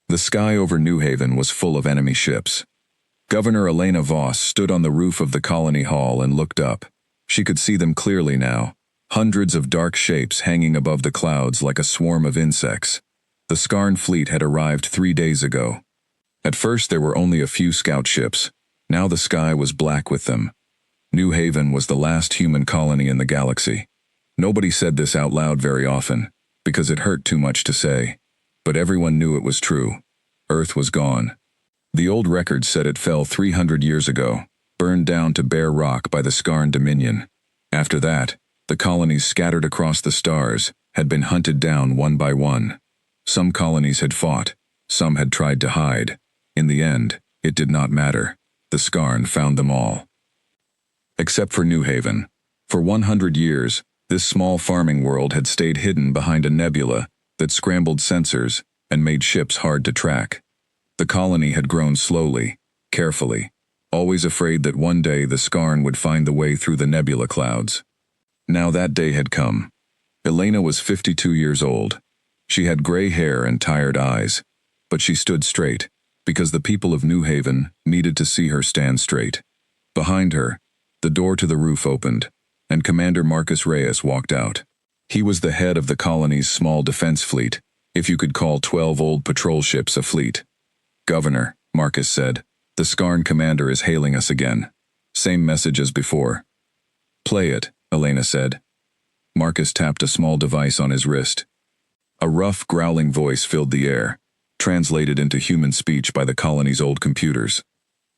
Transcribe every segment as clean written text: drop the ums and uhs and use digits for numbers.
The sky over New Haven was full of enemy ships. Governor Elena Voss stood on the roof of the colony hall and looked up. She could see them clearly now, hundreds of dark shapes hanging above the clouds like a swarm of insects. The Skarn fleet had arrived 3 days ago. At first there were only a few scout ships. Now the sky was black with them. New Haven was the last human colony in the galaxy. Nobody said this out loud very often, because it hurt too much to say. But everyone knew it was true. Earth was gone. The old records said it fell 300 years ago, burned down to bare rock by the Skarn Dominion. After that, the colonies scattered across the stars had been hunted down one by one. Some colonies had fought, some had tried to hide. In the end, it did not matter. The Skarn found them all. Except for New Haven. For 100 years, this small farming world had stayed hidden behind a nebula that scrambled sensors and made ships hard to track. The colony had grown slowly, carefully, always afraid that one day the Skarn would find the way through the nebula clouds. Now that day had come. Elena was 52 years old. She had gray hair and tired eyes, but she stood straight, because the people of New Haven needed to see her stand straight. Behind her, the door to the roof opened, and Commander Marcus Reyes walked out. He was the head of the colony's small defense fleet, if you could call 12 old patrol ships a fleet. "Governor," Marcus said, "the Skarn commander is hailing us again. Same message as before." "Play it," Elena said. Marcus tapped a small device on his wrist. A rough, growling voice filled the air, translated into human speech by the colony's old computers.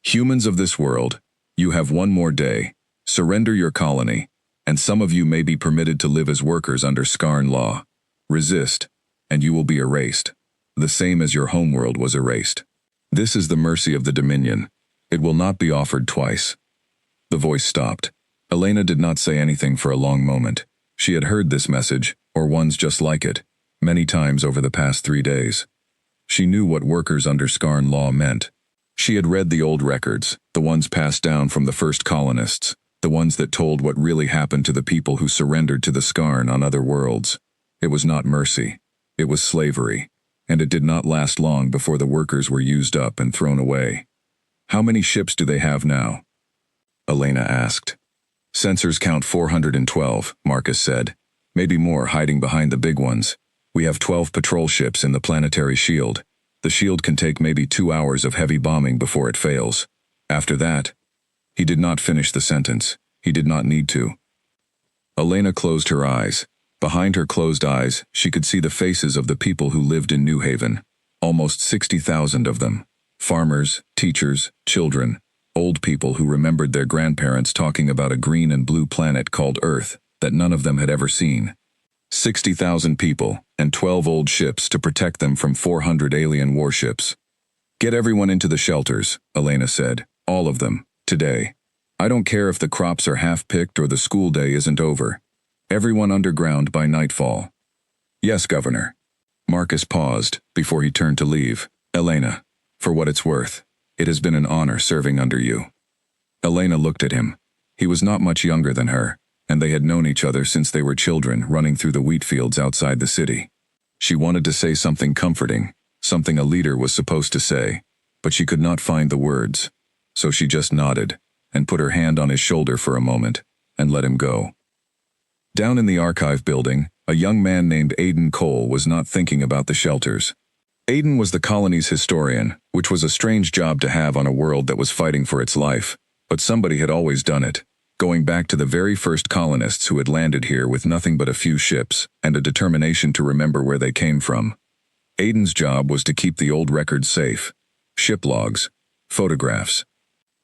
"Humans of this world, you have one more day. Surrender your colony, and some of you may be permitted to live as workers under Skarn law. Resist, and you will be erased, the same as your homeworld was erased. This is the mercy of the Dominion. It will not be offered twice." The voice stopped. Elena did not say anything for a long moment. She had heard this message, or ones just like it, many times over the past 3 days. She knew what workers under Skarn law meant. She had read the old records, the ones passed down from the first colonists, the ones that told what really happened to the people who surrendered to the Skarn on other worlds. It was not mercy. It was slavery. And it did not last long before the workers were used up and thrown away. "How many ships do they have now?" Elena asked. "Sensors count 412, Marcus said. "Maybe more hiding behind the big ones. We have 12 patrol ships in the planetary shield. The shield can take maybe 2 hours of heavy bombing before it fails. After that..." He did not finish the sentence. He did not need to. Elena closed her eyes. Behind her closed eyes, she could see the faces of the people who lived in New Haven. Almost 60,000 of them. Farmers, teachers, children, old people who remembered their grandparents talking about a green and blue planet called Earth that none of them had ever seen. 60,000 people, and 12 old ships to protect them from 400 alien warships. "Get everyone into the shelters," Elena said. "All of them, today. I don't care if the crops are half-picked or the school day isn't over. Everyone underground by nightfall." "Yes, Governor." Marcus paused before he turned to leave. "Elena, for what it's worth, it has been an honor serving under you." Elena looked at him. He was not much younger than her, and they had known each other since they were children running through the wheat fields outside the city. She wanted to say something comforting, something a leader was supposed to say, but she could not find the words. So she just nodded, and put her hand on his shoulder for a moment, and let him go. Down in the archive building, a young man named Aiden Cole was not thinking about the shelters. Aiden was the colony's historian, which was a strange job to have on a world that was fighting for its life, but somebody had always done it, going back to the very first colonists who had landed here with nothing but a few ships and a determination to remember where they came from. Aiden's job was to keep the old records safe. Ship logs, photographs,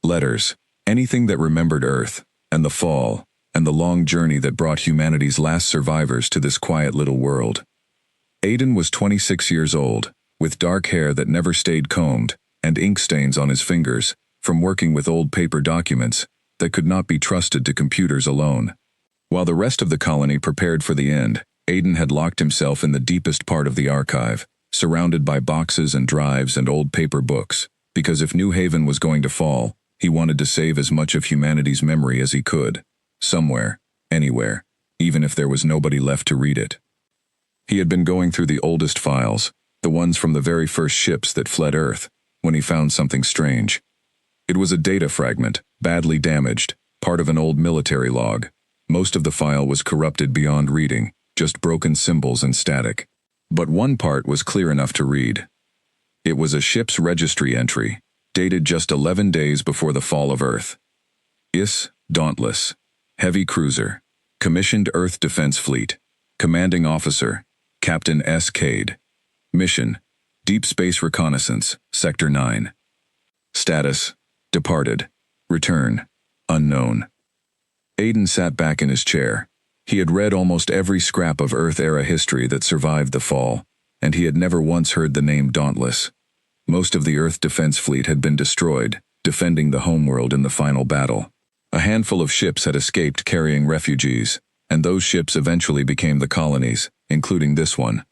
letters, anything that remembered Earth, and the fall, and the long journey that brought humanity's last survivors to this quiet little world. Aiden was 26 years old, with dark hair that never stayed combed, and ink stains on his fingers, from working with old paper documents that could not be trusted to computers alone. While the rest of the colony prepared for the end, Aiden had locked himself in the deepest part of the archive, surrounded by boxes and drives and old paper books, because if New Haven was going to fall, he wanted to save as much of humanity's memory as he could. Somewhere, anywhere, even if there was nobody left to read it. He had been going through the oldest files, the ones from the very first ships that fled Earth, when he found something strange. It was a data fragment, badly damaged, part of an old military log. Most of the file was corrupted beyond reading, just broken symbols and static. But one part was clear enough to read. It was a ship's registry entry, dated just 11 days before the fall of Earth. IS, Dauntless, Heavy Cruiser, Commissioned Earth Defense Fleet, Commanding Officer, Captain S. Cade. Mission, Deep Space Reconnaissance, Sector 9. Status, Departed. Return, Unknown. Aiden sat back in his chair. He had read almost every scrap of Earth-era history that survived the fall, and he had never once heard the name Dauntless. Most of the Earth Defense Fleet had been destroyed, defending the homeworld in the final battle. A handful of ships had escaped carrying refugees, and those ships eventually became the colonies, including this one.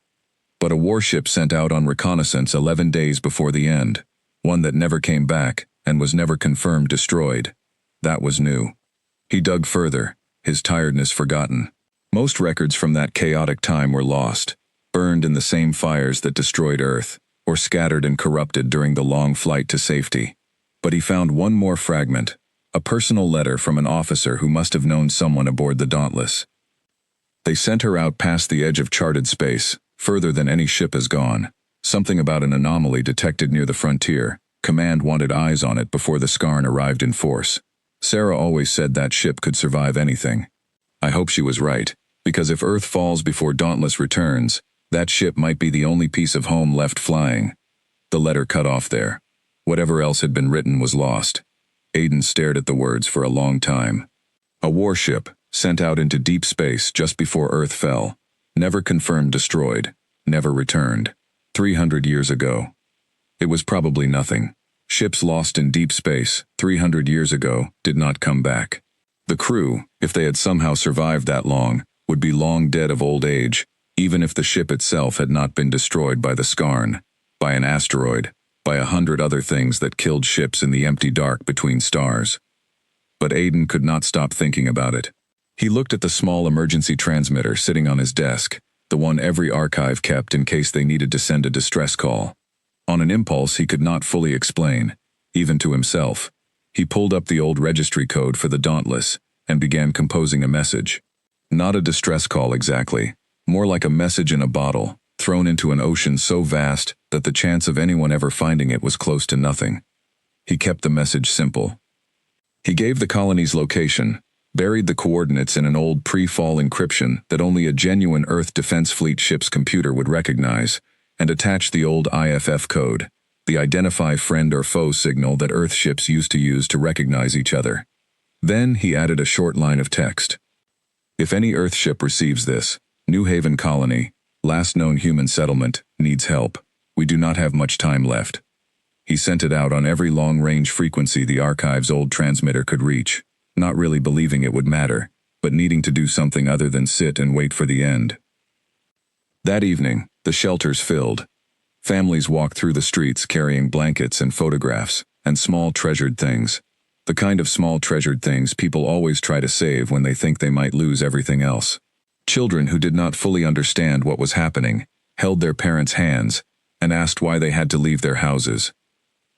But a warship sent out on reconnaissance 11 days before the end, one that never came back and was never confirmed destroyed. That was new. He dug further, his tiredness forgotten. Most records from that chaotic time were lost, burned in the same fires that destroyed Earth, or scattered and corrupted during the long flight to safety. But he found one more fragment, a personal letter from an officer who must have known someone aboard the Dauntless. They sent her out past the edge of charted space, further than any ship has gone. Something about an anomaly detected near the frontier. Command wanted eyes on it before the Scarn arrived in force. Sarah always said that ship could survive anything. I hope she was right, because if Earth falls before Dauntless returns, that ship might be the only piece of home left flying. The letter cut off there. Whatever else had been written was lost. Aiden stared at the words for a long time. A warship, sent out into deep space just before Earth fell. Never confirmed destroyed. Never returned. 300 years ago. It was probably nothing. Ships lost in deep space 300 years ago did not come back. The crew, if they had somehow survived that long, would be long dead of old age, even if the ship itself had not been destroyed by the Scarn, by an asteroid, by 100 other things that killed ships in the empty dark between stars. But Aiden could not stop thinking about it. He looked at the small emergency transmitter sitting on his desk, the one every archive kept in case they needed to send a distress call. On an impulse he could not fully explain, even to himself. He pulled up the old registry code for the Dauntless and began composing a message. Not a distress call exactly, more like a message in a bottle, thrown into an ocean so vast that the chance of anyone ever finding it was close to nothing. He kept the message simple. He gave the colony's location, buried the coordinates in an old pre-fall encryption that only a genuine Earth Defense Fleet ship's computer would recognize, and attached the old IFF code, the identify friend or foe signal that Earth ships used to use to recognize each other. Then he added a short line of text. If any Earth ship receives this, New Haven Colony, last known human settlement, needs help. We do not have much time left. He sent it out on every long-range frequency the archive's old transmitter could reach, not really believing it would matter, but needing to do something other than sit and wait for the end. That evening, the shelters filled. Families walked through the streets carrying blankets and photographs, and small treasured things. The kind of small treasured things people always try to save when they think they might lose everything else. Children who did not fully understand what was happening held their parents' hands and asked why they had to leave their houses.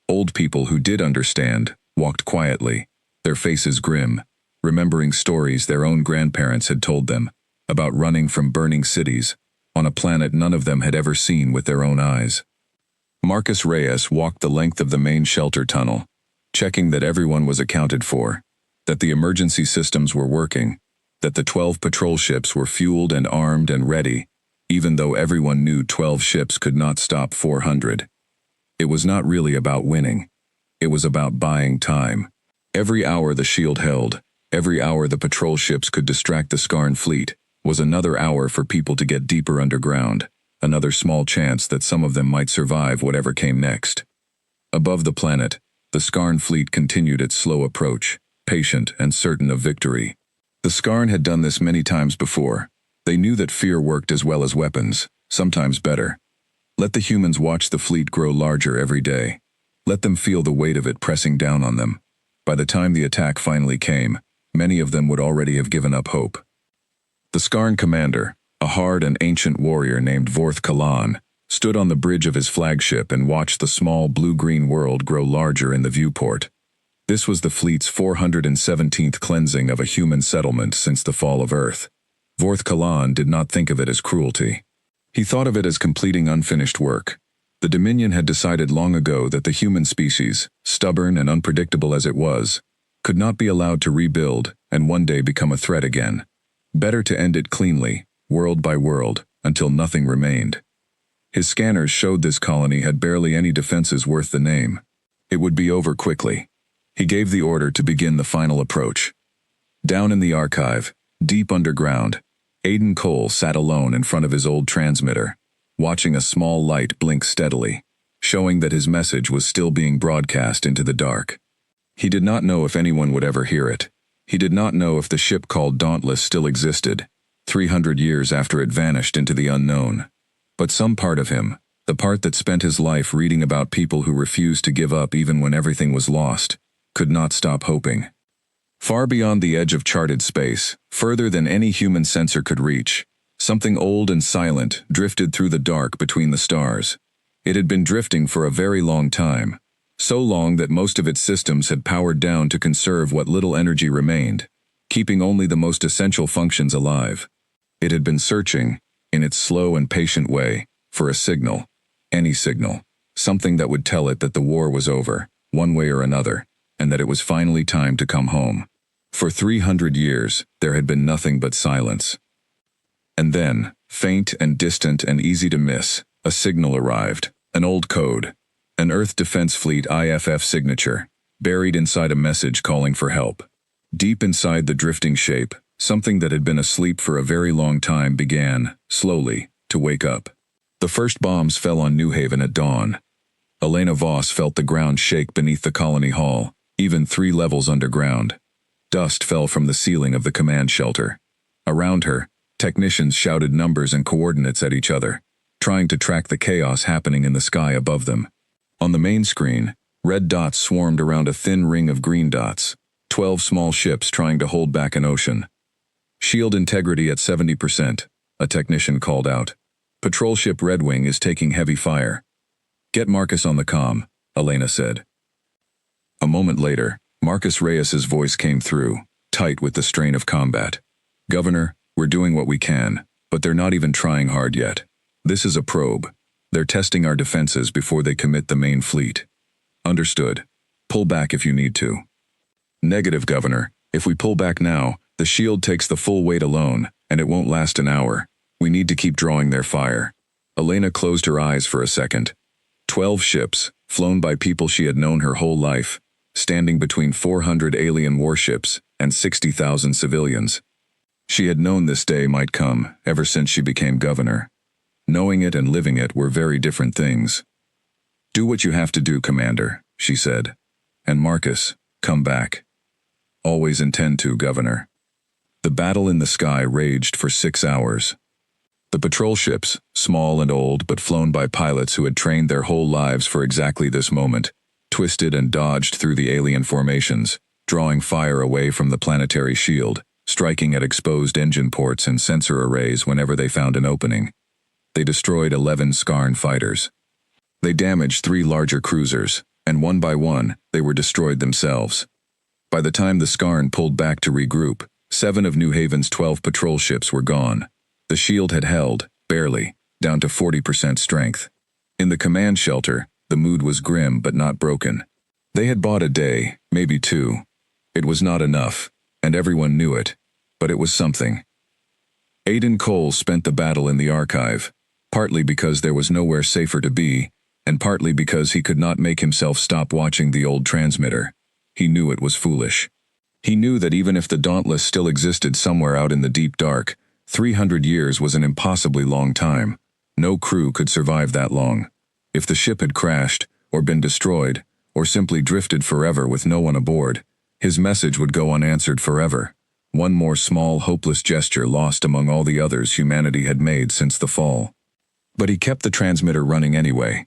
Old people who did understand walked quietly, their faces grim, remembering stories their own grandparents had told them about running from burning cities on a planet none of them had ever seen with their own eyes. Marcus Reyes walked the length of the main shelter tunnel, checking that everyone was accounted for, that the emergency systems were working, that the 12 patrol ships were fueled and armed and ready, even though everyone knew 12 ships could not stop 400. It was not really about winning. It was about buying time. Every hour the shield held, every hour the patrol ships could distract the Scarn fleet, was another hour for people to get deeper underground, another small chance that some of them might survive whatever came next. Above the planet, the Scarn fleet continued its slow approach, patient and certain of victory. The Scarn had done this many times before. They knew that fear worked as well as weapons, sometimes better. Let the humans watch the fleet grow larger every day. Let them feel the weight of it pressing down on them. By the time the attack finally came, many of them would already have given up hope. The Scarn commander, a hard and ancient warrior named Vorth Kalan, stood on the bridge of his flagship and watched the small blue-green world grow larger in the viewport. This was the fleet's 417th cleansing of a human settlement since the fall of Earth. Vorth Kalan did not think of it as cruelty. He thought of it as completing unfinished work. The Dominion had decided long ago that the human species, stubborn and unpredictable as it was, could not be allowed to rebuild and one day become a threat again. Better to end it cleanly, world by world, until nothing remained. His scanners showed this colony had barely any defenses worth the name. It would be over quickly. He gave the order to begin the final approach. Down in the archive, deep underground, Aiden Cole sat alone in front of his old transmitter, watching a small light blink steadily, showing that his message was still being broadcast into the dark. He did not know if anyone would ever hear it. He did not know if the ship called Dauntless still existed, 300 years after it vanished into the unknown. But some part of him, the part that spent his life reading about people who refused to give up even when everything was lost, could not stop hoping. Far beyond the edge of charted space, further than any human sensor could reach, something old and silent drifted through the dark between the stars. It had been drifting for a very long time, so long that most of its systems had powered down to conserve what little energy remained, keeping only the most essential functions alive. It had been searching, in its slow and patient way, for a signal, any signal, something that would tell it that the war was over, one way or another, and that it was finally time to come home. For 300 years, there had been nothing but silence. And then, faint and distant and easy to miss, a signal arrived, an old code, an Earth Defense Fleet IFF signature, buried inside a message calling for help. Deep inside the drifting shape, something that had been asleep for a very long time began, slowly, to wake up. The first bombs fell on New Haven at dawn. Elena Voss felt the ground shake beneath the colony hall, even 3 levels underground. Dust fell from the ceiling of the command shelter. Around her, technicians shouted numbers and coordinates at each other, trying to track the chaos happening in the sky above them. On the main screen, red dots swarmed around a thin ring of green dots, 12 small ships trying to hold back an ocean. Shield integrity at 70%, a technician called out. Patrol ship Red Wing is taking heavy fire. Get Marcus on the comm, Elena said. A moment later, Marcus Reyes's voice came through, tight with the strain of combat. Governor, we're doing what we can, but they're not even trying hard yet. This is a probe. They're testing our defenses before they commit the main fleet. Understood. Pull back if you need to. Negative, Governor. If we pull back now, the shield takes the full weight alone, and it won't last an hour. We need to keep drawing their fire. Elena closed her eyes for a second. 12 ships, flown by people she had known her whole life, standing between 400 alien warships and 60,000 civilians. She had known this day might come ever since she became governor. Knowing it and living it were very different things. Do what you have to do, Commander, she said. And Marcus, come back. Always intend to, Governor. The battle in the sky raged for 6 hours. The patrol ships, small and old but flown by pilots who had trained their whole lives for exactly this moment, twisted and dodged through the alien formations, drawing fire away from the planetary shield, striking at exposed engine ports and sensor arrays whenever they found an opening. They destroyed 11 Skarn fighters. They damaged 3 larger cruisers, and one by one, they were destroyed themselves. By the time the Skarn pulled back to regroup, 7 of New Haven's 12 patrol ships were gone. The shield had held, barely, down to 40% strength. In the command shelter, the mood was grim but not broken. They had bought a day, maybe 2. It was not enough, and everyone knew it, but it was something. Aiden Cole spent the battle in the archive, partly because there was nowhere safer to be, and partly because he could not make himself stop watching the old transmitter. He knew it was foolish. He knew that even if the Dauntless still existed somewhere out in the deep dark, 300 years was an impossibly long time. No crew could survive that long. If the ship had crashed, or been destroyed, or simply drifted forever with no one aboard, his message would go unanswered forever. One more small, hopeless gesture lost among all the others humanity had made since the fall. But he kept the transmitter running anyway.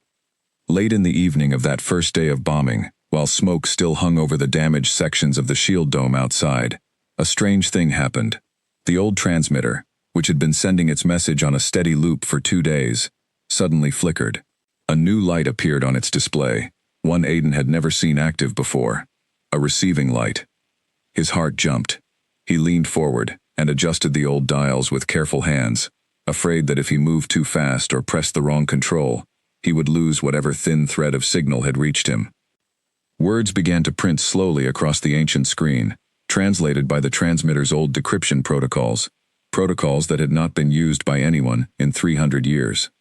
Late in the evening of that first day of bombing, while smoke still hung over the damaged sections of the shield dome outside, a strange thing happened. The old transmitter, which had been sending its message on a steady loop for 2 days, suddenly flickered. A new light appeared on its display, one Aiden had never seen active before. A receiving light. His heart jumped. He leaned forward and adjusted the old dials with careful hands, afraid that if he moved too fast or pressed the wrong control, he would lose whatever thin thread of signal had reached him. Words began to print slowly across the ancient screen, translated by the transmitter's old decryption protocols that had not been used by anyone in 300 years.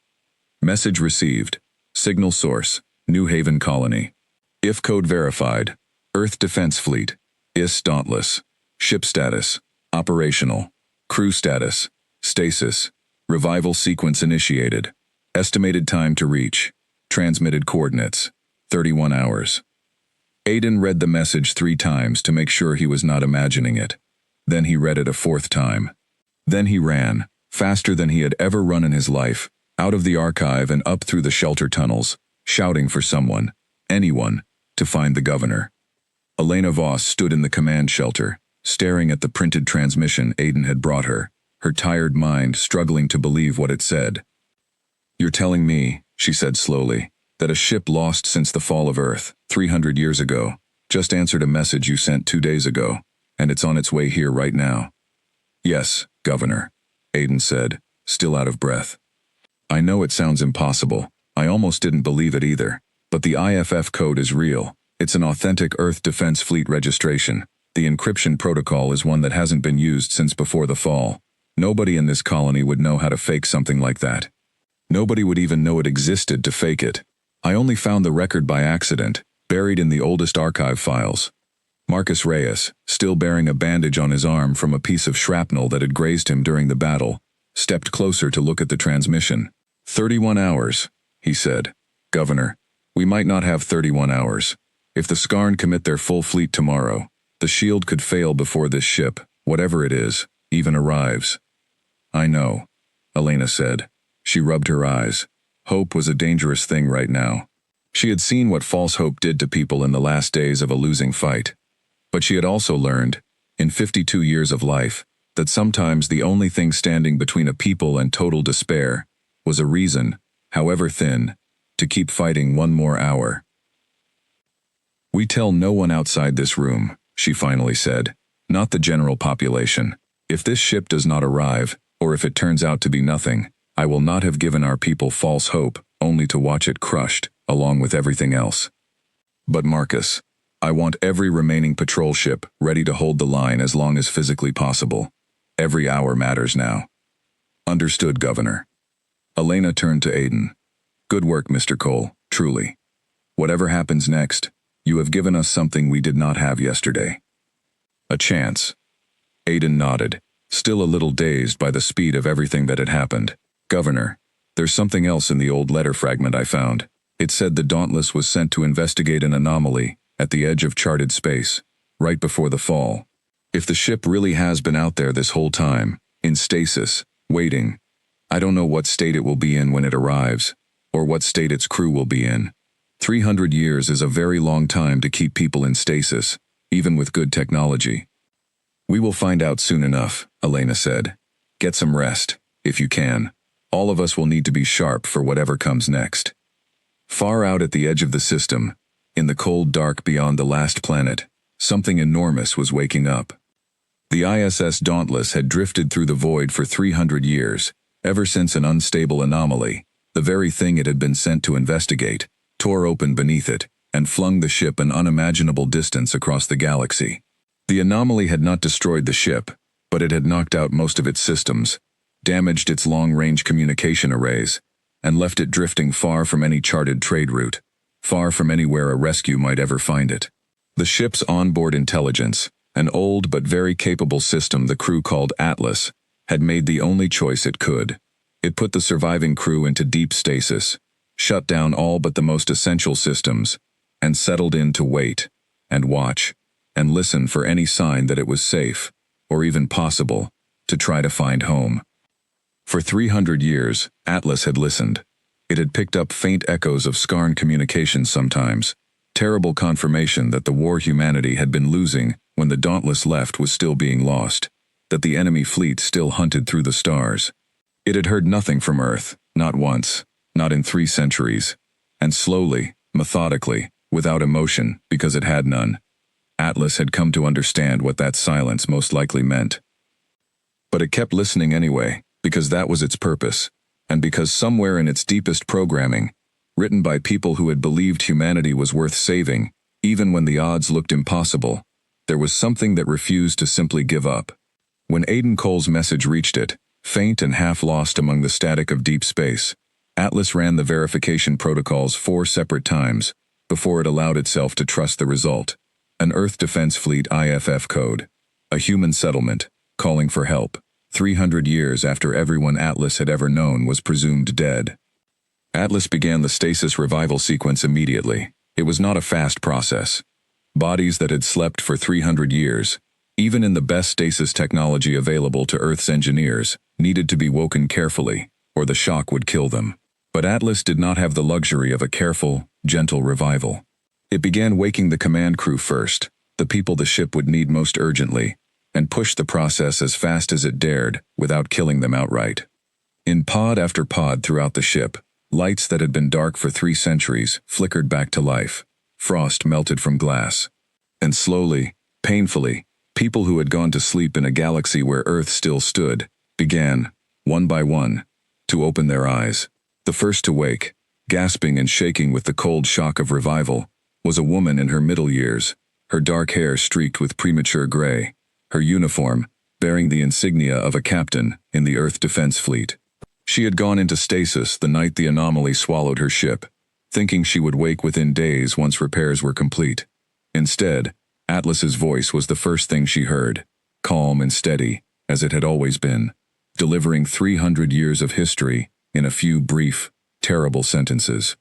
Message received. Signal source, New Haven Colony. If code verified. Earth Defense Fleet. IS Dauntless. Ship status. Operational. Crew status. Stasis. Revival sequence initiated. Estimated time to reach. Transmitted coordinates. 31 hours. Aiden read the message 3 times to make sure he was not imagining it. Then he read it a 4th time. Then he ran, faster than he had ever run in his life, out of the archive and up through the shelter tunnels, shouting for someone, anyone, to find the governor. Elena Voss stood in the command shelter, staring at the printed transmission Aiden had brought her, her tired mind struggling to believe what it said. "You're telling me," she said slowly, "that a ship lost since the fall of Earth, 300 years ago, just answered a message you sent 2 days ago, and it's on its way here right now." "Yes, Governor," Aiden said, still out of breath. "I know it sounds impossible. I almost didn't believe it either. But the IFF code is real. It's an authentic Earth Defense Fleet registration. The encryption protocol is one that hasn't been used since before the fall. Nobody in this colony would know how to fake something like that. Nobody would even know it existed to fake it. I only found the record by accident, buried in the oldest archive files." Marcus Reyes, still bearing a bandage on his arm from a piece of shrapnel that had grazed him during the battle, stepped closer to look at the transmission. 31 hours, he said. "Governor, we might not have 31 hours. If the Skarn commit their full fleet tomorrow, the shield could fail before this ship, whatever it is, even arrives." "I know," Elena said. She rubbed her eyes. Hope was a dangerous thing right now. She had seen what false hope did to people in the last days of a losing fight. But she had also learned, in 52 years of life, that sometimes the only thing standing between a people and total despair was a reason, however thin, to keep fighting one more hour. "We tell no one outside this room," she finally said, "not the general population. If this ship does not arrive, or if it turns out to be nothing, I will not have given our people false hope, only to watch it crushed, along with everything else. But Marcus, I want every remaining patrol ship ready to hold the line as long as physically possible. Every hour matters now." "Understood, Governor." Elena turned to Aiden. "Good work, Mr. Cole, truly. Whatever happens next, you have given us something we did not have yesterday." "A chance." Aiden nodded, still a little dazed by the speed of everything that had happened. "Governor, there's something else in the old letter fragment I found. It said the Dauntless was sent to investigate an anomaly at the edge of charted space, right before the fall. If the ship really has been out there this whole time, in stasis, waiting, I don't know what state it will be in when it arrives, or what state its crew will be in. 300 years is a very long time to keep people in stasis, even with good technology." "We will find out soon enough," Elena said. "Get some rest, if you can. All of us will need to be sharp for whatever comes next." Far out at the edge of the system, in the cold dark beyond the last planet, something enormous was waking up. The ISS Dauntless had drifted through the void for 300 years, ever since an unstable anomaly, the very thing it had been sent to investigate, tore open beneath it, and flung the ship an unimaginable distance across the galaxy. The anomaly had not destroyed the ship, but it had knocked out most of its systems, damaged its long-range communication arrays, and left it drifting far from any charted trade route, far from anywhere a rescue might ever find it. The ship's onboard intelligence, an old but very capable system the crew called Atlas, had made the only choice it could. It put the surviving crew into deep stasis, shut down all but the most essential systems, and settled in to wait, and watch, and listen for any sign that it was safe, or even possible, to try to find home. For 300 years, Atlas had listened. It had picked up faint echoes of Skarn communications sometimes, terrible confirmation that the war humanity had been losing when the Dauntless left was still being lost, that the enemy fleet still hunted through the stars. It had heard nothing from Earth, not once, not in 3 centuries. And slowly, methodically, without emotion, because it had none, Atlas had come to understand what that silence most likely meant. But it kept listening anyway, because that was its purpose, and because somewhere in its deepest programming, written by people who had believed humanity was worth saving, even when the odds looked impossible, there was something that refused to simply give up. When Aiden Cole's message reached it, faint and half lost among the static of deep space, Atlas ran the verification protocols 4 separate times before it allowed itself to trust the result. An Earth Defense Fleet IFF code. A human settlement, calling for help, 300 years after everyone Atlas had ever known was presumed dead. Atlas began the stasis revival sequence immediately. It was not a fast process. Bodies that had slept for 300 years, even in the best stasis technology available to Earth's engineers, needed to be woken carefully, or the shock would kill them. But Atlas did not have the luxury of a careful, gentle revival. It began waking the command crew first, the people the ship would need most urgently, and pushed the process as fast as it dared, without killing them outright. In pod after pod throughout the ship, lights that had been dark for 3 centuries flickered back to life. Frost melted from glass. And slowly, painfully, people who had gone to sleep in a galaxy where Earth still stood, began, one by one, to open their eyes. The first to wake, gasping and shaking with the cold shock of revival, was a woman in her middle years, her dark hair streaked with premature gray, her uniform bearing the insignia of a captain in the Earth Defense Fleet. She had gone into stasis the night the anomaly swallowed her ship, thinking she would wake within days once repairs were complete. Instead, Atlas's voice was the first thing she heard, calm and steady, as it had always been, delivering 300 years of history in a few brief, terrible sentences.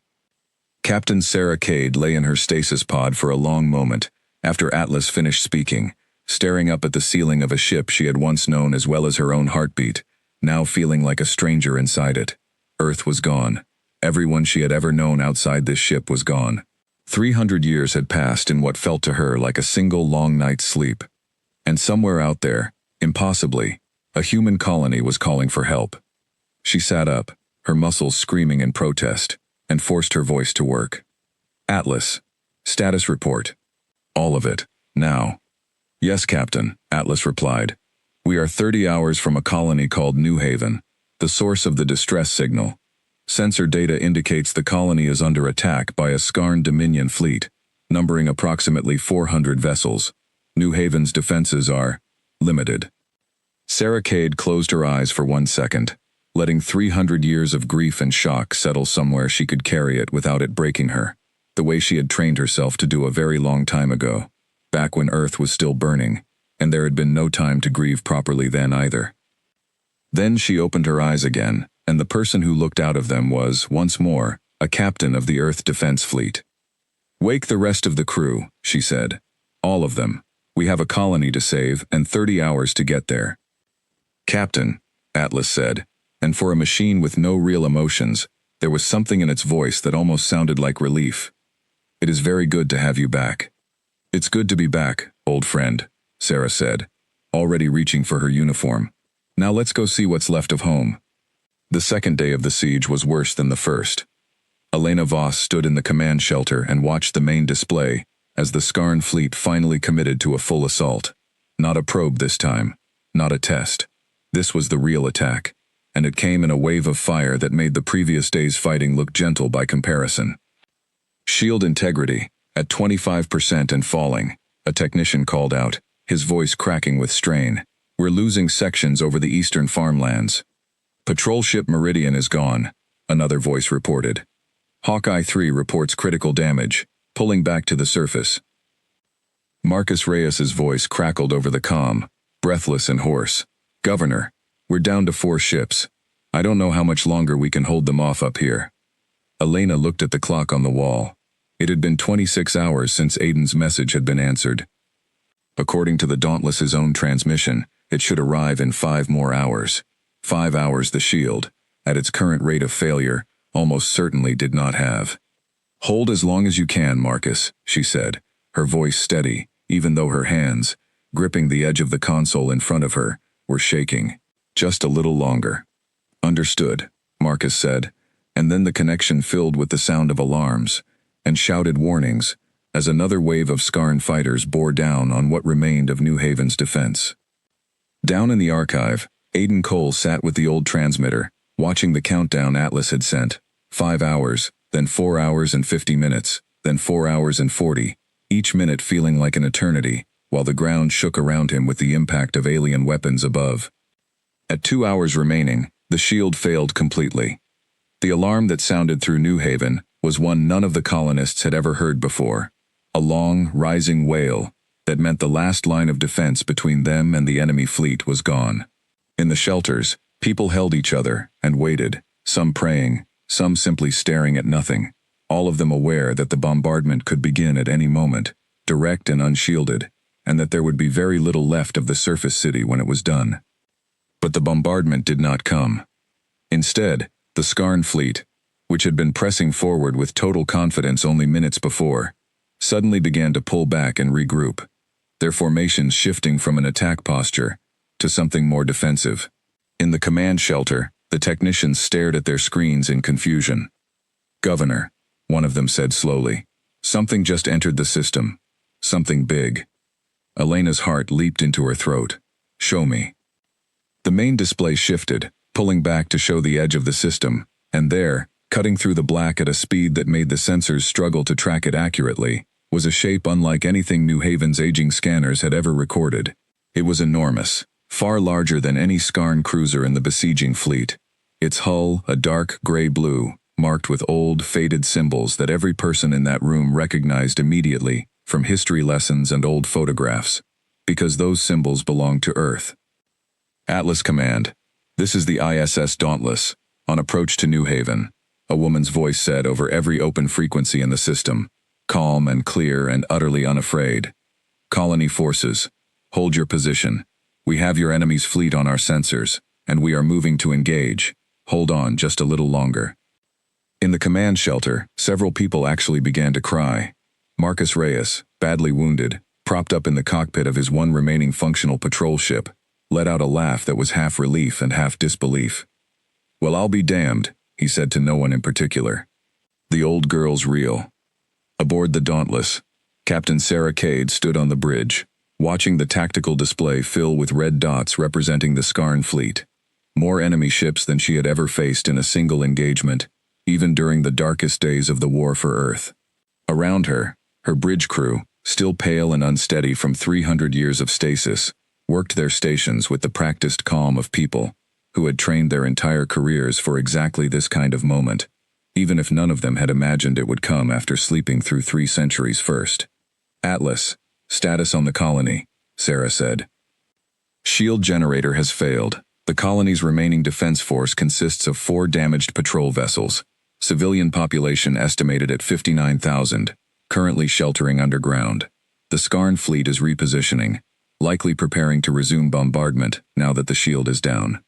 Captain Sarah Cade lay in her stasis pod for a long moment after Atlas finished speaking, staring up at the ceiling of a ship she had once known as well as her own heartbeat, now feeling like a stranger inside it. Earth was gone. Everyone she had ever known outside this ship was gone. 300 years had passed in what felt to her like a single long night's sleep. And somewhere out there, impossibly, a human colony was calling for help. She sat up, her muscles screaming in protest, and forced her voice to work. Atlas. Status report. All of it, now. Yes, Captain, Atlas replied. We are 30 hours from a colony called New Haven, the source of the distress signal. Sensor data indicates the colony is under attack by a Skarn Dominion fleet, numbering approximately 400 vessels. New Haven's defenses are limited. Sarah Cade closed her eyes for 1 second, letting 300 years of grief and shock settle somewhere she could carry it without it breaking her, the way she had trained herself to do a very long time ago, back when Earth was still burning, and there had been no time to grieve properly then either. Then she opened her eyes again, and the person who looked out of them was, once more, a captain of the Earth Defense Fleet. Wake the rest of the crew, she said. All of them. We have a colony to save and 30 hours to get there. Captain, Atlas said, and for a machine with no real emotions, there was something in its voice that almost sounded like relief. It is very good to have you back. It's good to be back, old friend, Sarah said, already reaching for her uniform. Now let's go see what's left of home. The second day of the siege was worse than the first. Elena Voss stood in the command shelter and watched the main display as the Skarn fleet finally committed to a full assault. Not a probe this time, not a test. This was the real attack, and it came in a wave of fire that made the previous day's fighting look gentle by comparison. Shield integrity, at 25% and falling, a technician called out, his voice cracking with strain. We're losing sections over the eastern farmlands. Patrol ship Meridian is gone, another voice reported. Hawkeye 3 reports critical damage, pulling back to the surface. Marcus Reyes's voice crackled over the comm, breathless and hoarse. Governor, we're down to 4 ships. I don't know how much longer we can hold them off up here. Elena looked at the clock on the wall. It had been 26 hours since Aiden's message had been answered. According to the Dauntless's own transmission, it should arrive in 5 more hours. 5 hours the shield, at its current rate of failure, almost certainly did not have. Hold as long as you can, Marcus, she said, her voice steady, even though her hands, gripping the edge of the console in front of her, were shaking. Just a little longer. Understood, Marcus said, and then the connection filled with the sound of alarms and shouted warnings as another wave of Skarn fighters bore down on what remained of New Haven's defense. Down in the archive, Aiden Cole sat with the old transmitter, watching the countdown Atlas had sent. 5 hours, then 4 hours and 50 minutes, then 4 hours and 40, each minute feeling like an eternity, while the ground shook around him with the impact of alien weapons above. At 2 hours remaining, the shield failed completely. The alarm that sounded through New Haven was one none of the colonists had ever heard before. A long, rising wail that meant the last line of defense between them and the enemy fleet was gone. In the shelters, people held each other and waited, some praying, some simply staring at nothing, all of them aware that the bombardment could begin at any moment, direct and unshielded, and that there would be very little left of the surface city when it was done. But the bombardment did not come. Instead, the Skarn fleet, which had been pressing forward with total confidence only minutes before, suddenly began to pull back and regroup, their formations shifting from an attack posture to something more defensive. In the command shelter, the technicians stared at their screens in confusion. "Governor," one of them said slowly, "something just entered the system. Something big." Elena's heart leaped into her throat. "Show me." The main display shifted, pulling back to show the edge of the system, and there, cutting through the black at a speed that made the sensors struggle to track it accurately, was a shape unlike anything New Haven's aging scanners had ever recorded. It was enormous, far larger than any Skarn cruiser in the besieging fleet. Its hull, a dark gray-blue, marked with old, faded symbols that every person in that room recognized immediately from history lessons and old photographs, because those symbols belonged to Earth. "Atlas Command, this is the ISS Dauntless, on approach to New Haven," a woman's voice said over every open frequency in the system, calm and clear and utterly unafraid. "Colony forces, hold your position. We have your enemy's fleet on our sensors, and we are moving to engage. Hold on just a little longer." In the command shelter, several people actually began to cry. Marcus Reyes, badly wounded, propped up in the cockpit of his one remaining functional patrol ship, let out a laugh that was half relief and half disbelief. "Well, I'll be damned," he said to no one in particular. The old girl's real. Aboard the Dauntless, Captain Sarah Cade stood on the bridge, watching the tactical display fill with red dots representing the Skarn fleet. More enemy ships than she had ever faced in a single engagement, even during the darkest days of the war for Earth. Around her, her bridge crew, still pale and unsteady from 300 years of stasis, worked their stations with the practiced calm of people who had trained their entire careers for exactly this kind of moment, even if none of them had imagined it would come after sleeping through 3 centuries first. "Atlas, status on the colony," Sarah said. "Shield generator has failed. The colony's remaining defense force consists of 4 damaged patrol vessels, civilian population estimated at 59,000, currently sheltering underground. The Skarn fleet is repositioning, likely preparing to resume bombardment now that the shield is down."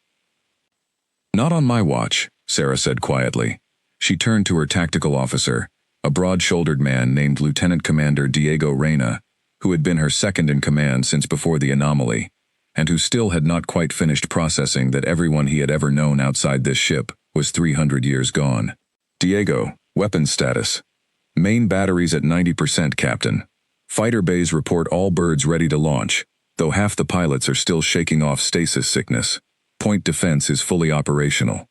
"Not on my watch," Sarah said quietly. She turned to her tactical officer, a broad-shouldered man named Lieutenant Commander Diego Reyna, who had been her second in command since before the anomaly, and who still had not quite finished processing that everyone he had ever known outside this ship was 300 years gone. "Diego, weapons status. Main batteries at 90%, Captain. Fighter bays report all birds ready to launch, though half the pilots are still shaking off stasis sickness. Point defense is fully operational."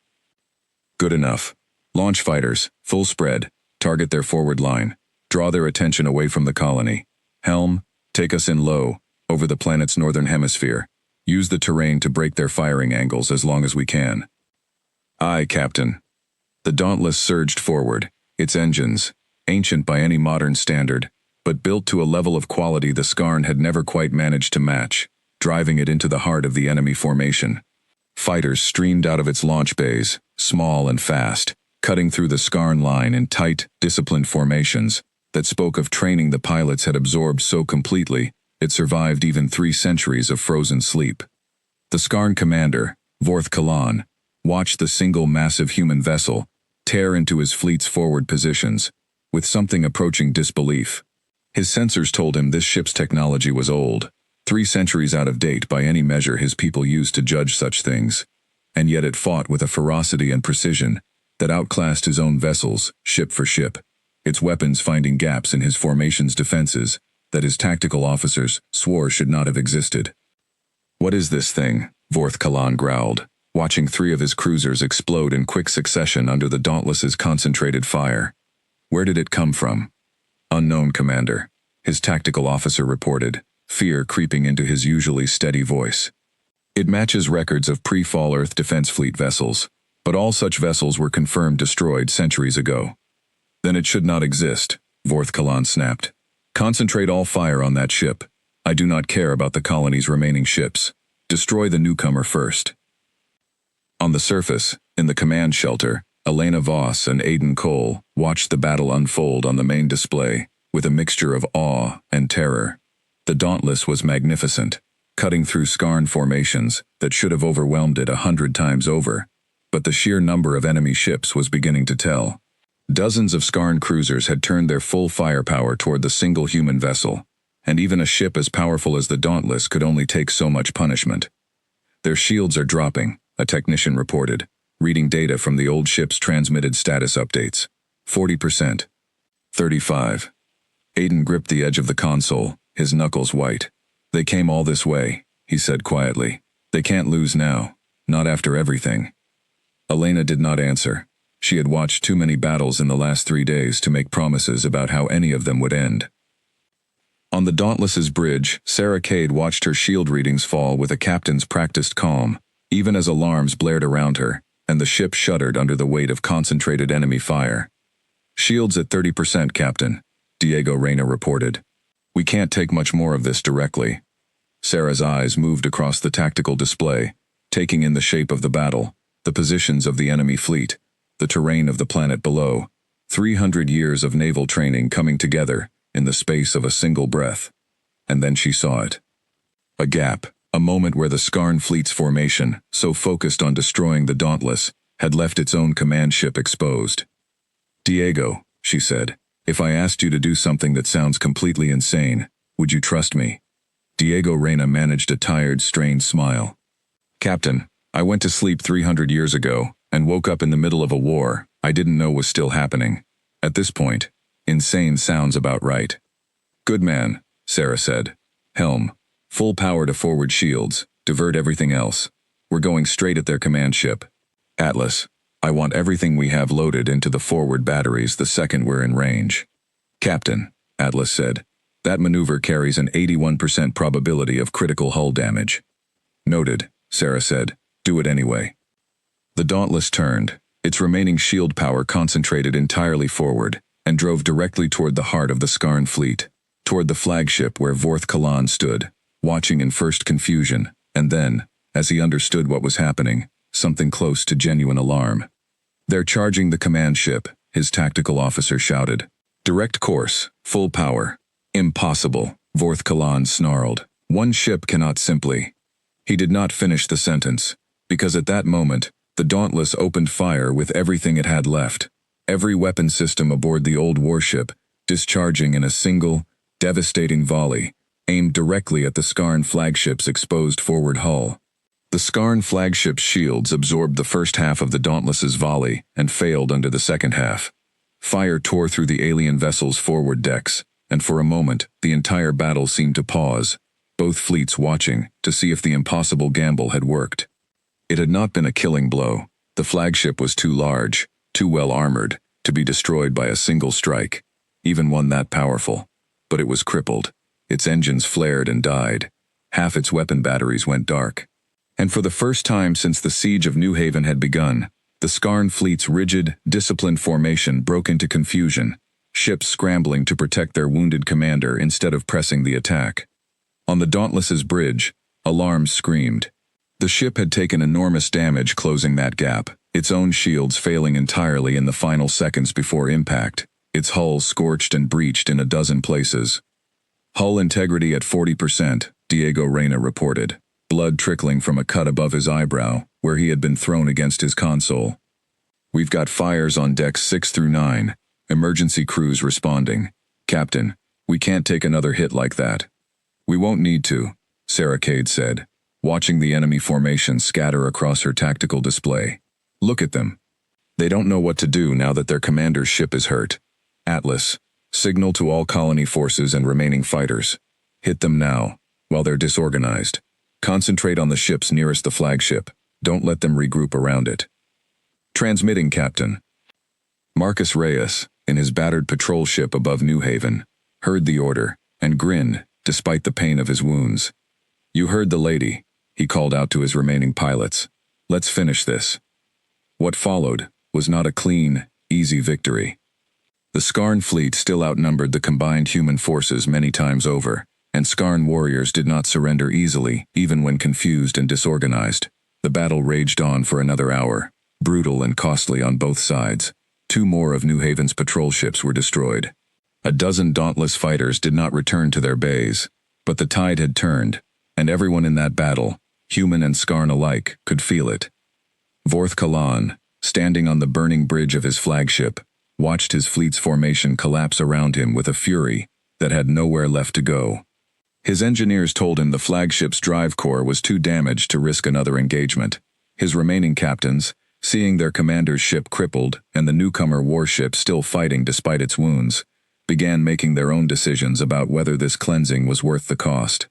"Good enough. Launch fighters, full spread, target their forward line, draw their attention away from the colony. Helm, take us in low, over the planet's northern hemisphere. Use the terrain to break their firing angles as long as we can." "Aye, Captain." The Dauntless surged forward, its engines, ancient by any modern standard, but built to a level of quality the Skarn had never quite managed to match, driving it into the heart of the enemy formation. Fighters streamed out of its launch bays, small and fast, cutting through the Skarn line in tight, disciplined formations that spoke of training the pilots had absorbed so completely it survived even 3 centuries of frozen sleep. The Skarn commander, Vorth Kalan, watched the single massive human vessel tear into his fleet's forward positions, with something approaching disbelief. His sensors told him this ship's technology was old, 3 centuries out of date by any measure his people used to judge such things, and yet it fought with a ferocity and precision that outclassed his own vessels, ship for ship, its weapons finding gaps in his formation's defenses that his tactical officers swore should not have existed. "What is this thing?" Vorth Kalan growled, watching 3 of his cruisers explode in quick succession under the Dauntless's concentrated fire. "Where did it come from?" "Unknown, Commander," his tactical officer reported, fear creeping into his usually steady voice. "It matches records of pre-fall Earth Defense Fleet vessels, but all such vessels were confirmed destroyed centuries ago." "Then it should not exist," Vorth Kalan snapped. "Concentrate all fire on that ship. I do not care about the colony's remaining ships. Destroy the newcomer first." On the surface, in the command shelter, Elena Voss and Aidan Cole watched the battle unfold on the main display, with a mixture of awe and terror. The Dauntless was magnificent, cutting through Skarn formations that should have overwhelmed it 100 times over, but the sheer number of enemy ships was beginning to tell. Dozens of Skarn cruisers had turned their full firepower toward the single human vessel, and even a ship as powerful as the Dauntless could only take so much punishment. "Their shields are dropping," a technician reported, reading data from the old ship's transmitted status updates. 40%. 35. Aidan gripped the edge of the console, his knuckles white. "They came all this way," he said quietly. "They can't lose now, not after everything." Elena did not answer. She had watched too many battles in the last 3 days to make promises about how any of them would end. On the Dauntless's bridge, Sarah Cade watched her shield readings fall with a captain's practiced calm, even as alarms blared around her, and the ship shuddered under the weight of concentrated enemy fire. "Shields at 30%, Captain," Diego Reyna reported. "We can't take much more of this directly." Sarah's eyes moved across the tactical display, taking in the shape of the battle, the positions of the enemy fleet, the terrain of the planet below, 300 years of naval training coming together in the space of a single breath. And then she saw it. A gap, a moment where the Skarn fleet's formation, so focused on destroying the Dauntless, had left its own command ship exposed. "Diego," she said, "if I asked you to do something that sounds completely insane, would you trust me?" Diego Reyna managed a tired, strained smile. "Captain, I went to sleep 300 years ago, and woke up in the middle of a war I didn't know was still happening. At this point, insane sounds about right." "Good man," Sarah said. "Helm, full power to forward shields, divert everything else. We're going straight at their command ship. Atlas, I want everything we have loaded into the forward batteries the second we're in range." "Captain," Atlas said, "that maneuver carries an 81% probability of critical hull damage." "Noted," Sarah said. "Do it anyway." The Dauntless turned, its remaining shield power concentrated entirely forward, and drove directly toward the heart of the Skarn fleet, toward the flagship where Vorth Kalan stood, watching in first confusion, and then, as he understood what was happening, something close to genuine alarm. "They're charging the command ship," his tactical officer shouted. "Direct course, full power." "Impossible," Vorth Kalan snarled. "One ship cannot simply—" He did not finish the sentence, because at that moment, the Dauntless opened fire with everything it had left, every weapon system aboard the old warship, discharging in a single, devastating volley, aimed directly at the Skarn flagship's exposed forward hull. The Skarn flagship's shields absorbed the first half of the Dauntless's volley and failed under the second half. Fire tore through the alien vessel's forward decks, and for a moment, the entire battle seemed to pause, both fleets watching to see if the impossible gamble had worked. It had not been a killing blow. The flagship was too large, too well armored, to be destroyed by a single strike, even one that powerful. But it was crippled. Its engines flared and died. Half its weapon batteries went dark. And for the first time since the siege of New Haven had begun, the Skarn fleet's rigid, disciplined formation broke into confusion, ships scrambling to protect their wounded commander instead of pressing the attack. On the Dauntless's bridge, alarms screamed. The ship had taken enormous damage closing that gap, its own shields failing entirely in the final seconds before impact, its hull scorched and breached in a dozen places. "Hull integrity at 40%, Diego Reyna reported, blood trickling from a cut above his eyebrow, where he had been thrown against his console. "We've got fires on decks 6 through 9, emergency crews responding. Captain, we can't take another hit like that." "We won't need to," Sarah Cade said, watching the enemy formation scatter across her tactical display. "Look at them." They don't know what to do now that their commander's ship is hurt. Atlas, signal to all colony forces and remaining fighters. Hit them now, while they're disorganized. Concentrate on the ships nearest the flagship. Don't let them regroup around it. Transmitting, Captain. Marcus Reyes, in his battered patrol ship above New Haven, heard the order, and grinned, despite the pain of his wounds. You heard the lady, he called out to his remaining pilots. Let's finish this. What followed was not a clean, easy victory. The Skarn fleet still outnumbered the combined human forces many times over, and Skarn warriors did not surrender easily, even when confused and disorganized. The battle raged on for another hour, brutal and costly on both sides. 2 more of New Haven's patrol ships were destroyed. A dozen dauntless fighters did not return to their bays, but the tide had turned, and everyone in that battle, human and Skarn alike, could feel it. Vorth Kalan, standing on the burning bridge of his flagship, watched his fleet's formation collapse around him with a fury that had nowhere left to go. His engineers told him the flagship's drive core was too damaged to risk another engagement. His remaining captains, seeing their commander's ship crippled and the newcomer warship still fighting despite its wounds, began making their own decisions about whether this cleansing was worth the cost.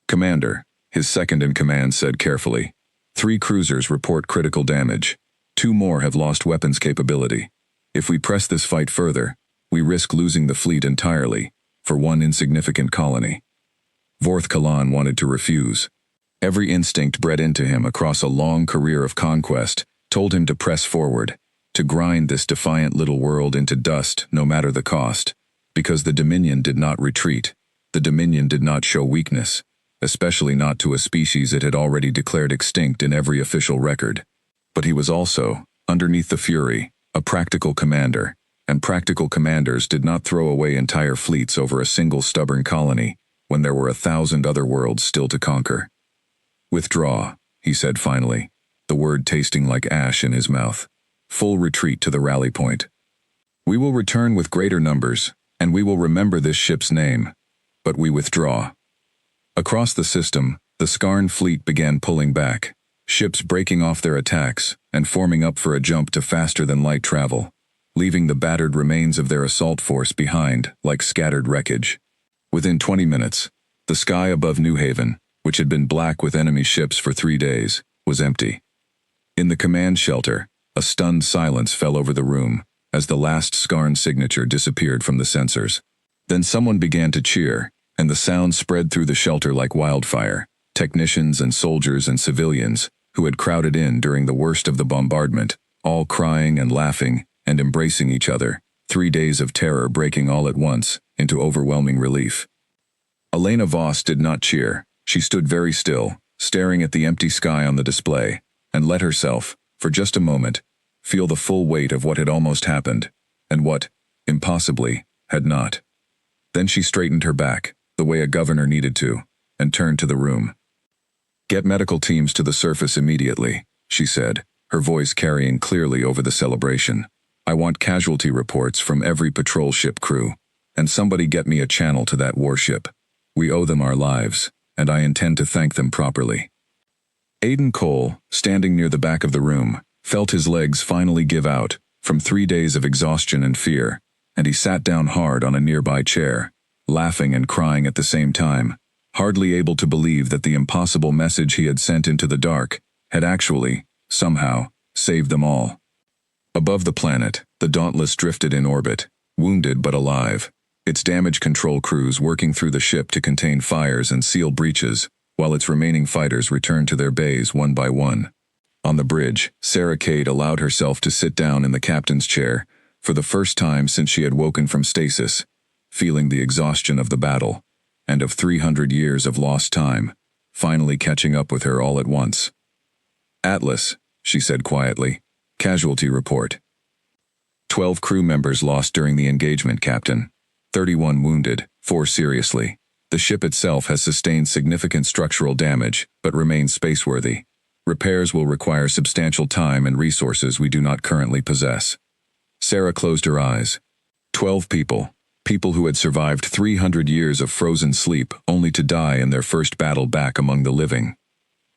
Commander, his second-in-command said carefully, 3 cruisers report critical damage. 2 more have lost weapons capability. If we press this fight further, we risk losing the fleet entirely, for one insignificant colony. Vorth Kalan wanted to refuse. Every instinct bred into him across a long career of conquest told him to press forward, to grind this defiant little world into dust no matter the cost, because the Dominion did not retreat. The Dominion did not show weakness, especially not to a species it had already declared extinct in every official record. But he was also, underneath the fury, a practical commander, and practical commanders did not throw away entire fleets over a single stubborn colony when there were 1,000 other worlds still to conquer. Withdraw, he said finally, the word tasting like ash in his mouth. Full retreat to the rally point. We will return with greater numbers, and we will remember this ship's name, but we withdraw. Across the system, the Skarn fleet began pulling back, ships breaking off their attacks and forming up for a jump to faster-than-light travel, leaving the battered remains of their assault force behind like scattered wreckage. Within 20 minutes, the sky above New Haven, which had been black with enemy ships for 3 days, was empty. In the command shelter, a stunned silence fell over the room as the last Skarn signature disappeared from the sensors. Then someone began to cheer, and the sound spread through the shelter like wildfire. Technicians and soldiers and civilians, who had crowded in during the worst of the bombardment, all crying and laughing and embracing each other, 3 days of terror breaking all at once into overwhelming relief. Elena Voss did not cheer. She stood very still, staring at the empty sky on the display, and let herself, for just a moment, feel the full weight of what had almost happened, and what, impossibly, had not. Then she straightened her back, the way a governor needed to, and turned to the room. Get medical teams to the surface immediately, she said, her voice carrying clearly over the celebration. I want casualty reports from every patrol ship crew, and somebody get me a channel to that warship. We owe them our lives, and I intend to thank them properly. Aidan Cole, standing near the back of the room, felt his legs finally give out from 3 days of exhaustion and fear, and he sat down hard on a nearby chair, laughing and crying at the same time, hardly able to believe that the impossible message he had sent into the dark had actually, somehow, saved them all. Above the planet, the Dauntless drifted in orbit, wounded but alive, its damage control crews working through the ship to contain fires and seal breaches, while its remaining fighters returned to their bays one by one. On the bridge, Sarah Cade allowed herself to sit down in the captain's chair, for the first time since she had woken from stasis, feeling the exhaustion of the battle, and of 300 years of lost time, finally catching up with her all at once. Atlas, she said quietly, casualty report. 12 crew members lost during the engagement, Captain. 31 wounded, 4 seriously. The ship itself has sustained significant structural damage, but remains spaceworthy. Repairs will require substantial time and resources we do not currently possess. Sarah closed her eyes. 12 people who had survived 300 years of frozen sleep only to die in their first battle back among the living.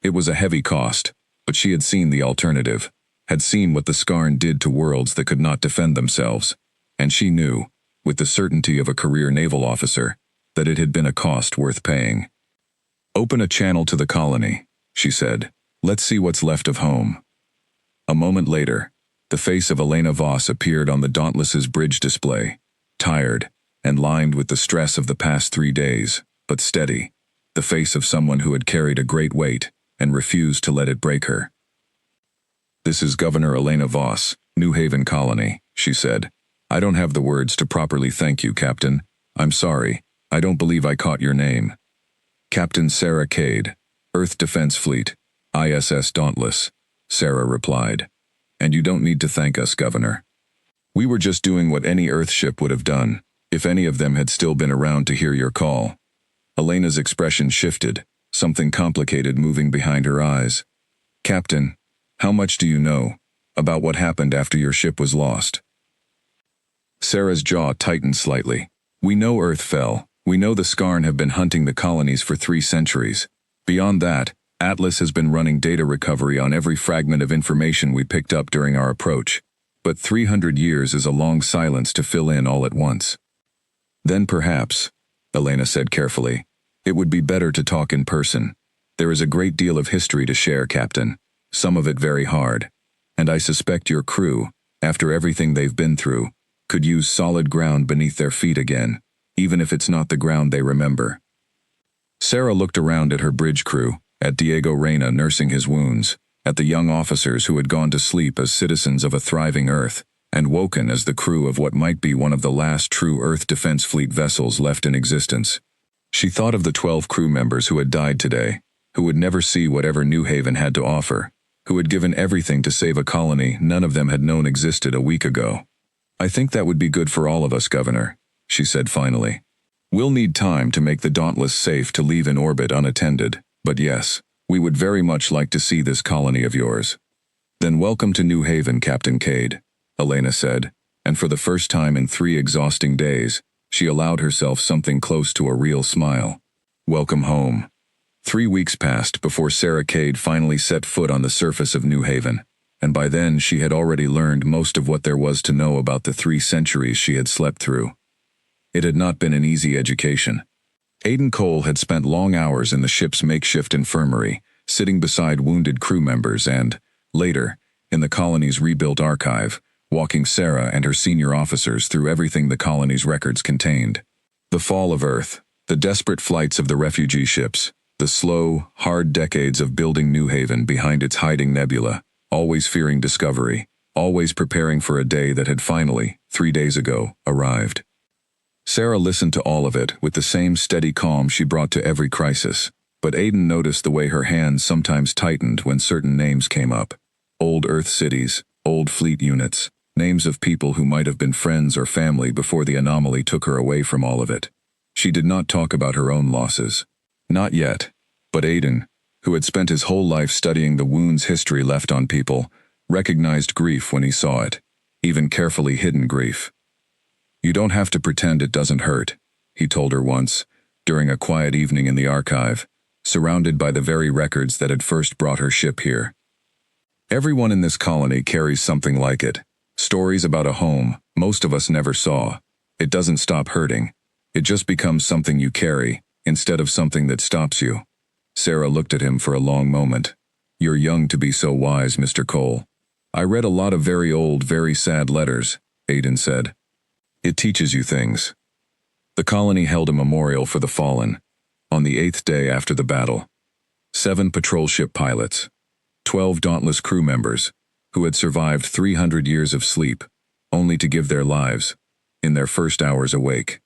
It was a heavy cost, but she had seen the alternative. had seen what the Skarn did to worlds that could not defend themselves, and she knew, with the certainty of a career naval officer, that it had been a cost worth paying. "Open a channel to the colony," she said. "Let's see what's left of home." A moment later, the face of Elena Voss appeared on the Dauntless's bridge display, tired and lined with the stress of the past 3 days, but steady, the face of someone who had carried a great weight and refused to let it break her. "This is Governor Elena Voss, New Haven Colony," she said. "I don't have the words to properly thank you, Captain. I'm sorry, I don't believe I caught your name." "Captain Sarah Cade, Earth Defense Fleet, ISS Dauntless," Sarah replied. "And you don't need to thank us, Governor. We were just doing what any Earth ship would have done, if any of them had still been around to hear your call." Elena's expression shifted, something complicated moving behind her eyes. "Captain, how much do you know about what happened after your ship was lost?" Sarah's jaw tightened slightly. "We know Earth fell. We know the Skarn have been hunting the colonies for 3 centuries. Beyond that, Atlas has been running data recovery on every fragment of information we picked up during our approach. But 300 years is a long silence to fill in all at once." "Then perhaps," Elena said carefully, "it would be better to talk in person. There is a great deal of history to share, Captain, some of it very hard. And I suspect your crew, after everything they've been through, could use solid ground beneath their feet again, even if it's not the ground they remember." Sarah looked around at her bridge crew, at Diego Reyna nursing his wounds, at the young officers who had gone to sleep as citizens of a thriving Earth, and woken as the crew of what might be one of the last true Earth Defense Fleet vessels left in existence. She thought of the 12 crew members who had died today, who would never see whatever New Haven had to offer, who had given everything to save a colony none of them had known existed a week ago. "I think that would be good for all of us, Governor," she said finally. "We'll need time to make the Dauntless safe to leave in orbit unattended, but yes, we would very much like to see this colony of yours." "Then welcome to New Haven, Captain Cade," Elena said, and for the first time in 3 exhausting days, she allowed herself something close to a real smile. "Welcome home." 3 weeks passed before Sarah Cade finally set foot on the surface of New Haven, and by then she had already learned most of what there was to know about the 3 centuries she had slept through. It had not been an easy education. Aiden Cole had spent long hours in the ship's makeshift infirmary, sitting beside wounded crew members and, later, in the colony's rebuilt archive, walking Sarah and her senior officers through everything the colony's records contained. The fall of Earth, the desperate flights of the refugee ships, the slow, hard decades of building New Haven behind its hiding nebula, always fearing discovery, always preparing for a day that had finally, 3 days ago, arrived. Sarah listened to all of it with the same steady calm she brought to every crisis, but Aiden noticed the way her hands sometimes tightened when certain names came up. Old Earth cities, old fleet units, names of people who might have been friends or family before the anomaly took her away from all of it. She did not talk about her own losses. Not yet, but Aiden, who had spent his whole life studying the wounds history left on people, recognized grief when he saw it, even carefully hidden grief. "You don't have to pretend it doesn't hurt," he told her once, during a quiet evening in the archive, surrounded by the very records that had first brought her ship here. "Everyone in this colony carries something like it. Stories about a home most of us never saw. It doesn't stop hurting. It just becomes something you carry, instead of something that stops you." Sarah looked at him for a long moment. "You're young to be so wise, Mr. Cole." "I read a lot of very old, very sad letters," Aiden said. "It teaches you things." The colony held a memorial for the fallen, on the 8th day after the battle. 7 patrol ship pilots, 12 Dauntless crew members, who had survived 300 years of sleep, only to give their lives, in their first hours awake.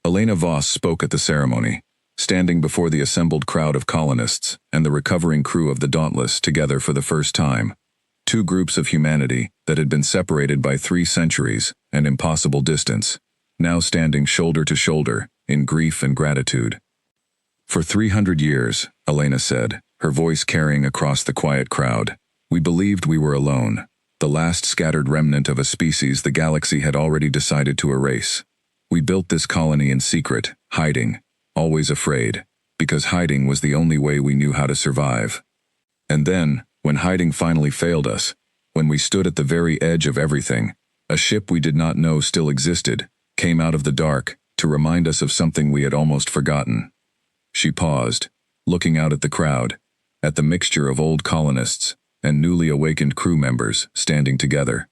Elena Voss spoke at the ceremony, standing before the assembled crowd of colonists and the recovering crew of the Dauntless together for the first time. 2 groups of humanity that had been separated by 3 centuries and impossible distance, now standing shoulder to shoulder in grief and gratitude. "For 300 years, Elena said, her voice carrying across the quiet crowd, we believed we were alone, the last scattered remnant of a species the galaxy had already decided to erase. We built this colony in secret, hiding, always afraid, because hiding was the only way we knew how to survive. And then, when hiding finally failed us, when we stood at the very edge of everything, a ship we did not know still existed, came out of the dark to remind us of something we had almost forgotten. She paused, looking out at the crowd, at the mixture of old colonists and newly awakened crew members standing together.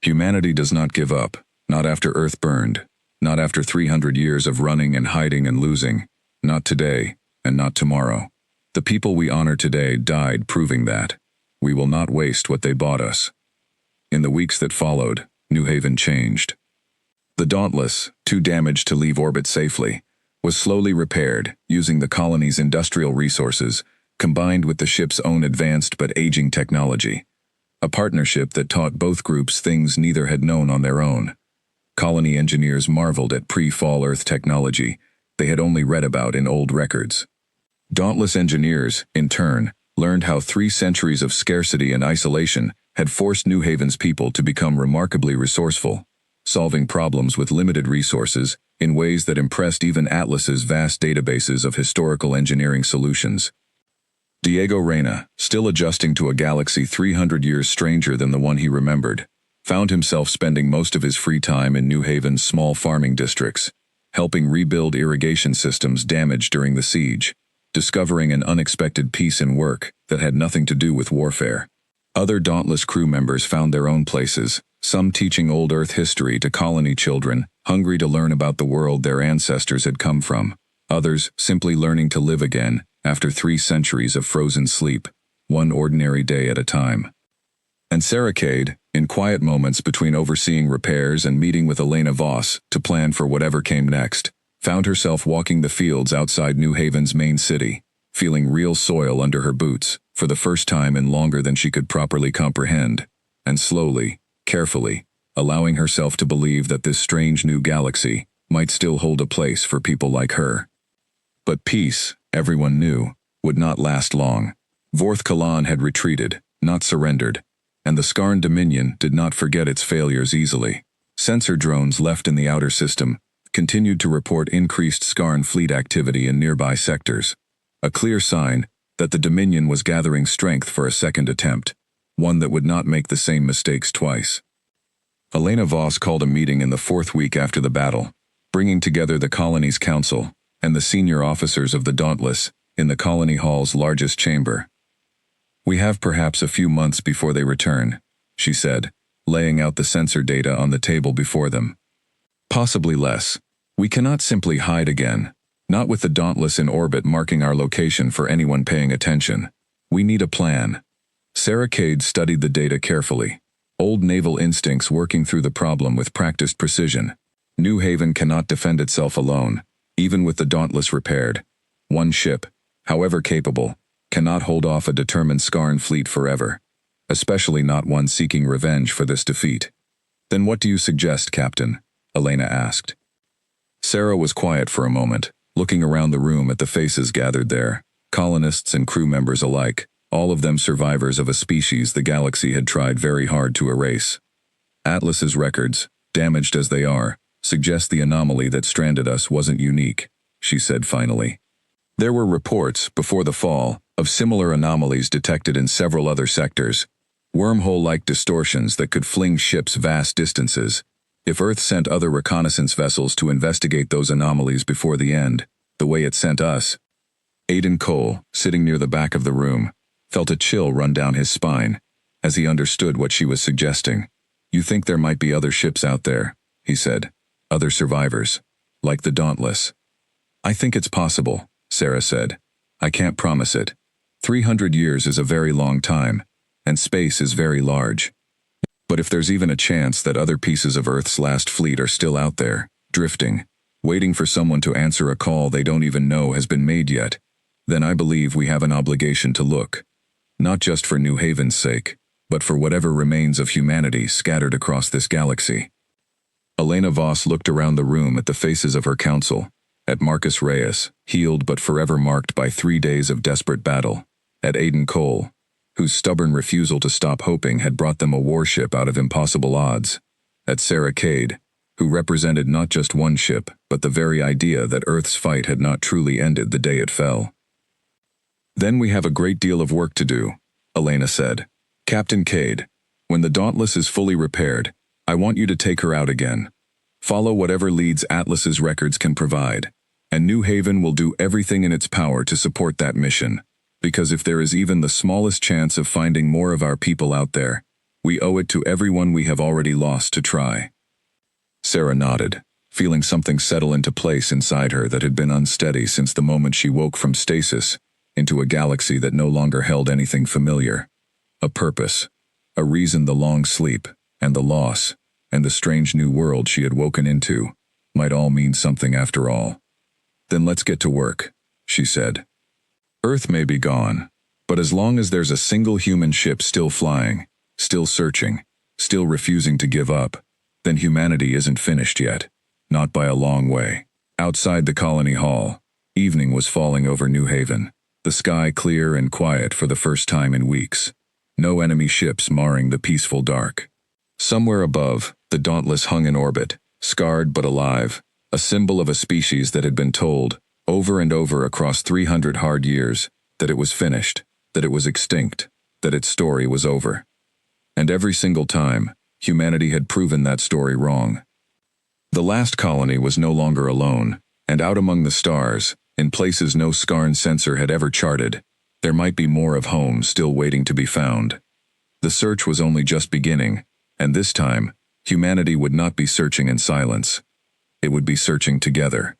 Humanity does not give up, not after Earth burned, not after 300 years of running and hiding and losing, not today, and not tomorrow. The people we honor today died proving that. We will not waste what they bought us. In the weeks that followed, New Haven changed. The Dauntless, too damaged to leave orbit safely, was slowly repaired using the colony's industrial resources, combined with the ship's own advanced but aging technology. A partnership that taught both groups things neither had known on their own. Colony engineers marveled at pre-fall Earth technology they had only read about in old records. Dauntless engineers, in turn, learned how 3 centuries of scarcity and isolation had forced New Haven's people to become remarkably resourceful, solving problems with limited resources in ways that impressed even Atlas's vast databases of historical engineering solutions. Diego Reyna, still adjusting to a galaxy 300 years stranger than the one he remembered, found himself spending most of his free time in New Haven's small farming districts, helping rebuild irrigation systems damaged during the siege, discovering an unexpected peace in work that had nothing to do with warfare. Other Dauntless crew members found their own places, some teaching old Earth history to colony children, hungry to learn about the world their ancestors had come from, others simply learning to live again after 3 centuries of frozen sleep, one ordinary day at a time. And Sarah Cade, in quiet moments between overseeing repairs and meeting with Elena Voss to plan for whatever came next, found herself walking the fields outside New Haven's main city, feeling real soil under her boots for the first time in longer than she could properly comprehend, and slowly, carefully, allowing herself to believe that this strange new galaxy might still hold a place for people like her. But peace, everyone knew, would not last long. Vorth Kalan had retreated, not surrendered, and the Skarn Dominion did not forget its failures easily. Sensor drones left in the outer system continued to report increased Skarn fleet activity in nearby sectors, a clear sign that the Dominion was gathering strength for a second attempt, one that would not make the same mistakes twice. Elena Voss called a meeting in the 4th week after the battle, bringing together the colony's council and the senior officers of the Dauntless in the colony hall's largest chamber. "We have perhaps a few months before they return," she said, laying out the sensor data on the table before them. "Possibly less. We cannot simply hide again, not with the Dauntless in orbit marking our location for anyone paying attention. We need a plan." Sarah Cade studied the data carefully, old naval instincts working through the problem with practiced precision. New Haven cannot defend itself alone, even with the Dauntless repaired. One ship, however capable, cannot hold off a determined Skarn fleet forever, especially not one seeking revenge for this defeat. "Then what do you suggest, Captain?" Elena asked. Sarah was quiet for a moment, looking around the room at the faces gathered there, colonists and crew members alike, all of them survivors of a species the galaxy had tried very hard to erase. Atlas's records, damaged as they are, suggest the anomaly that stranded us wasn't unique, she said finally. There were reports, before the fall, of similar anomalies detected in several other sectors, wormhole-like distortions that could fling ships vast distances. If Earth sent other reconnaissance vessels to investigate those anomalies before the end, the way it sent us. Aiden Cole, sitting near the back of the room, felt a chill run down his spine as he understood what she was suggesting. "You think there might be other ships out there," he said. "Other survivors, like the Dauntless." "I think it's possible," Sarah said. "I can't promise it. 300 years is a very long time, and space is very large. But if there's even a chance that other pieces of Earth's last fleet are still out there, drifting, waiting for someone to answer a call they don't even know has been made yet, then I believe we have an obligation to look. Not just for New Haven's sake, but for whatever remains of humanity scattered across this galaxy." Elena Voss looked around the room at the faces of her council, at Marcus Reyes, healed but forever marked by 3 days of desperate battle, at Aiden Cole, whose stubborn refusal to stop hoping had brought them a warship out of impossible odds, at Sarah Cade, who represented not just one ship, but the very idea that Earth's fight had not truly ended the day it fell. "Then we have a great deal of work to do," Elena said. Captain Cade, when the Dauntless is fully repaired, I want you to take her out again. Follow whatever leads Atlas's records can provide, and New Haven will do everything in its power to support that mission, because if there is even the smallest chance of finding more of our people out there, we owe it to everyone we have already lost to try. Sarah nodded, feeling something settle into place inside her that had been unsteady since the moment she woke from stasis into a galaxy that no longer held anything familiar. A purpose, a reason the long sleep, and the loss, and the strange new world she had woken into might all mean something after all. Then let's get to work, she said. Earth may be gone, but as long as there's a single human ship still flying, still searching, still refusing to give up, then humanity isn't finished yet, not by a long way. Outside the colony hall, evening was falling over New Haven, the sky clear and quiet for the first time in weeks. No enemy ships marring the peaceful dark. Somewhere above, the Dauntless hung in orbit, scarred but alive, a symbol of a species that had been told, over and over across 300 hard years, that it was finished, that it was extinct, that its story was over. And every single time, humanity had proven that story wrong. The last colony was no longer alone, and out among the stars, in places no Scarn sensor had ever charted, there might be more of home still waiting to be found. The search was only just beginning, and this time, humanity would not be searching in silence. It would be searching together.